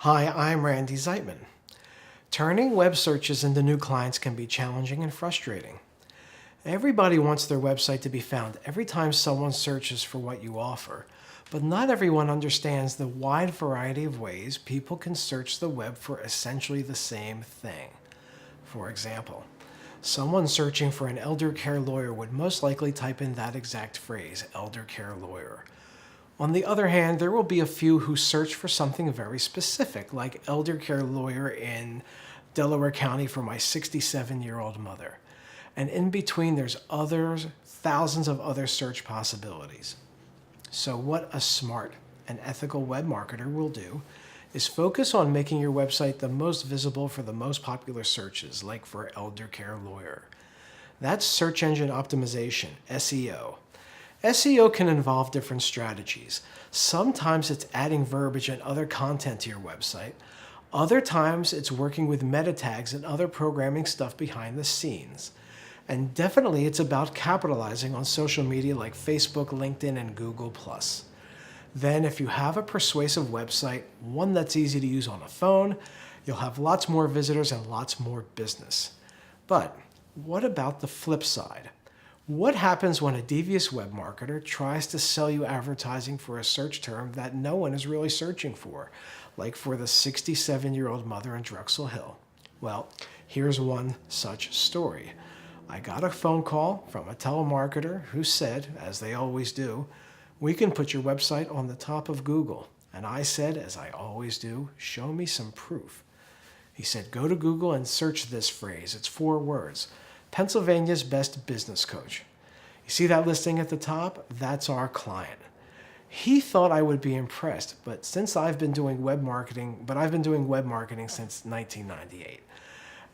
Hi, I'm Randy Zeitman. Turning web searches into new clients can be challenging and frustrating. Everybody wants their website to be found every time someone searches for what you offer, but not everyone understands the wide variety of ways people can search the web for essentially the same thing. For example, someone searching for an elder care lawyer would most likely type in that exact phrase, elder care lawyer. On the other hand, there will be a few who search for something very specific, like elder care lawyer in Delaware County for my 67-year-old mother. And in between, there's thousands of other search possibilities. So what a smart and ethical web marketer will do is focus on making your website the most visible for the most popular searches, like for elder care lawyer. That's search engine optimization, SEO. SEO can involve different strategies. Sometimes it's adding verbiage and other content to your website. Other times it's working with meta tags and other programming stuff behind the scenes. And definitely it's about capitalizing on social media like Facebook, LinkedIn, and Google+. Then if you have a persuasive website, one that's easy to use on a phone, you'll have lots more visitors and lots more business. But what about the flip side? What happens when a devious web marketer tries to sell you advertising for a search term that no one is really searching for, like for the 67-year-old mother in Drexel Hill? Well, here's one such story. I got a phone call from a telemarketer who said, as they always do, "We can put your website on the top of Google." And I said, as I always do, "Show me some proof." He said, "Go to Google and search this phrase. It's 4 words. Pennsylvania's best business coach." You see that listing at the top? That's our client. He thought I would be impressed, but I've been doing web marketing since 1998.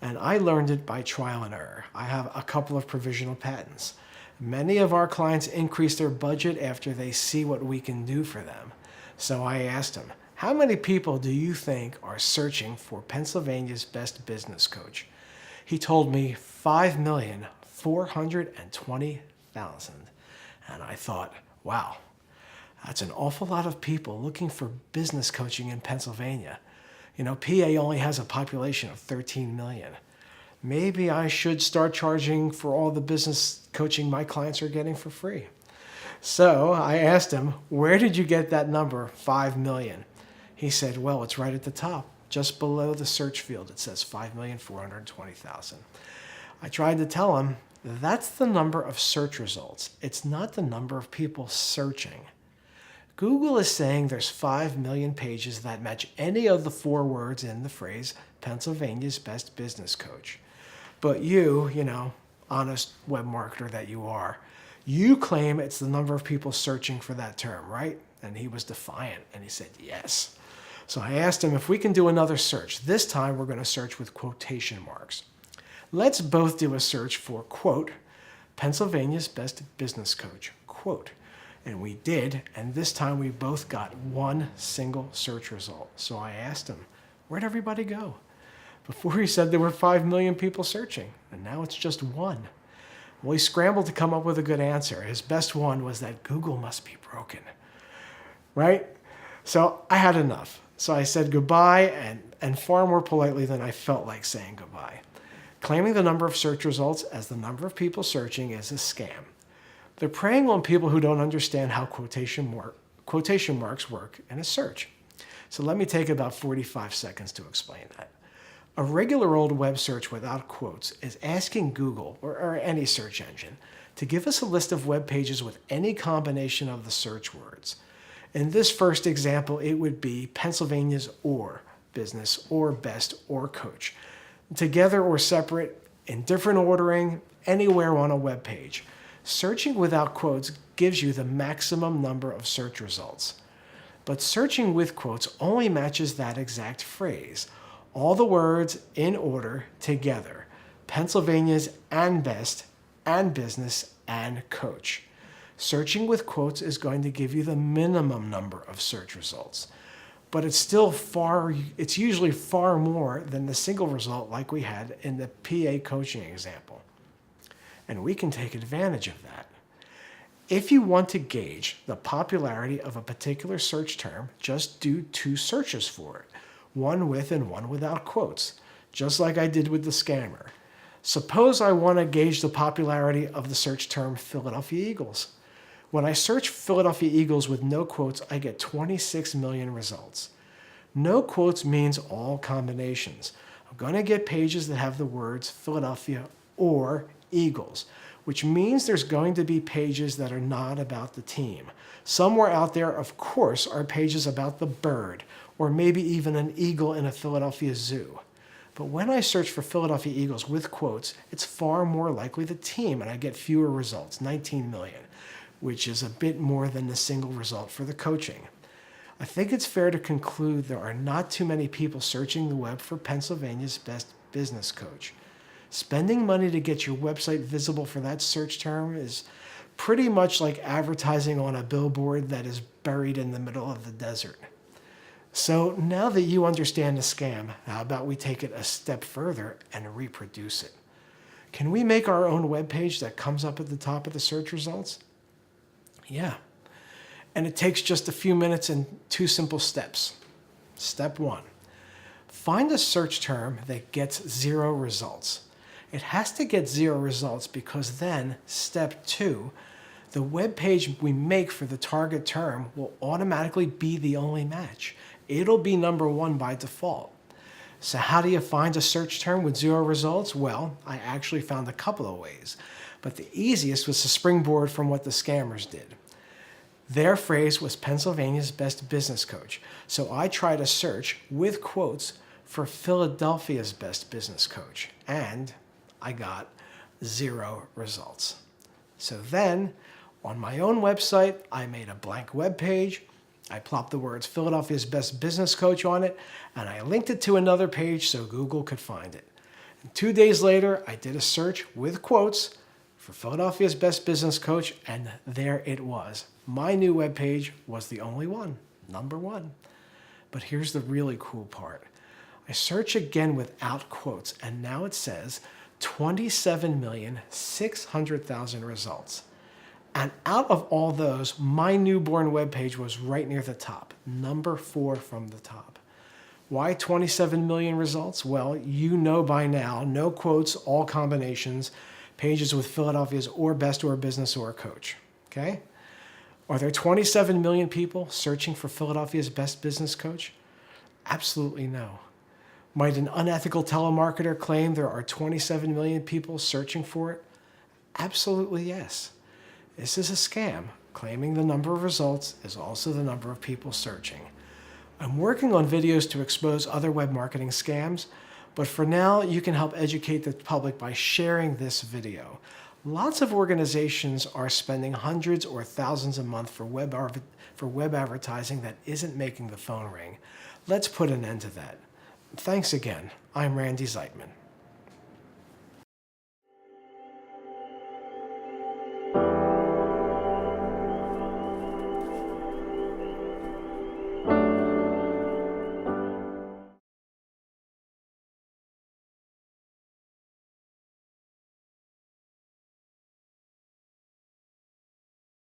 And I learned it by trial and error. I have a couple of provisional patents. Many of our clients increase their budget after they see what we can do for them. So I asked him, "How many people do you think are searching for Pennsylvania's best business coach?" He told me 5,420,000. And I thought, wow, that's an awful lot of people looking for business coaching in Pennsylvania. PA only has a population of 13 million. Maybe I should start charging for all the business coaching my clients are getting for free. So I asked him, "Where did you get that number, 5 million? He said, "Well, it's right at the top. Just below the search field, it says 5,420,000. I tried to tell him, that's the number of search results. It's not the number of people searching. Google is saying there's 5 million pages that match any of the 4 words in the phrase, Pennsylvania's best business coach. But you, honest web marketer that you are, you claim it's the number of people searching for that term, right?" And he was defiant, and he said, "Yes." So I asked him if we can do another search. This time we're going to search with quotation marks. Let's both do a search for, quote, Pennsylvania's best business coach, quote. And we did, and this time we both got one single search result. So I asked him, where'd everybody go? Before he said there were 5 million people searching, and now it's just one. Well, he scrambled to come up with a good answer. His best one was that Google must be broken, right? So I had enough. So I said goodbye, and far more politely than I felt like saying goodbye. Claiming the number of search results as the number of people searching is a scam. They're preying on people who don't understand how quotation marks work in a search. So let me take about 45 seconds to explain that. A regular old web search without quotes is asking Google, or any search engine, to give us a list of web pages with any combination of the search words. In this first example, it would be Pennsylvania's or business, or best, or coach. Together or separate, in different ordering, anywhere on a web page. Searching without quotes gives you the maximum number of search results. But searching with quotes only matches that exact phrase. All the words in order together. Pennsylvania's and best, and business, and coach. Searching with quotes is going to give you the minimum number of search results. But it's usually far more than the single result like we had in the PA coaching example. And we can take advantage of that. If you want to gauge the popularity of a particular search term, just do 2 searches for it. one with and one without quotes, just like I did with the scammer. Suppose I want to gauge the popularity of the search term Philadelphia Eagles. When I search Philadelphia Eagles with no quotes, I get 26 million results. No quotes means all combinations. I'm going to get pages that have the words Philadelphia or Eagles, which means there's going to be pages that are not about the team. Somewhere out there, of course, are pages about the bird, or maybe even an eagle in a Philadelphia zoo. But when I search for Philadelphia Eagles with quotes, it's far more likely the team, and I get fewer results, 19 million, which is a bit more than the single result for the coaching. I think it's fair to conclude there are not too many people searching the web for Pennsylvania's best business coach. Spending money to get your website visible for that search term is pretty much like advertising on a billboard that is buried in the middle of the desert. So now that you understand the scam, how about we take it a step further and reproduce it? Can we make our own webpage that comes up at the top of the search results? Yeah. And it takes just a few minutes and 2 simple steps. Step 1, find a search term that gets 0 results. It has to get 0 results because then, step 2, the web page we make for the target term will automatically be the only match. It'll be number 1 by default. So how do you find a search term with 0 results? Well, I actually found a couple of ways, but the easiest was to springboard from what the scammers did. Their phrase was Pennsylvania's best business coach. So I tried a search with quotes for Philadelphia's best business coach, and I got 0 results. So then, on my own website, I made a blank web page. I plopped the words Philadelphia's best business coach on it, and I linked it to another page so Google could find it. And 2 days later, I did a search with quotes for Philadelphia's best business coach, and there it was. My new webpage was the only one, number 1. But here's the really cool part. I search again without quotes, and now it says 27,600,000 results. And out of all those, my newborn webpage was right near the top, number 4 from the top. Why 27 million results? Well, you know by now, no quotes, all combinations, pages with Philadelphia's or best or business or coach, okay? Are there 27 million people searching for Philadelphia's best business coach? Absolutely no. Might an unethical telemarketer claim there are 27 million people searching for it? Absolutely yes. This is a scam, claiming the number of results is also the number of people searching. I'm working on videos to expose other web marketing scams, but for now, you can help educate the public by sharing this video. Lots of organizations are spending hundreds or thousands a month for web advertising that isn't making the phone ring. Let's put an end to that. Thanks again. I'm Randy Zeitman.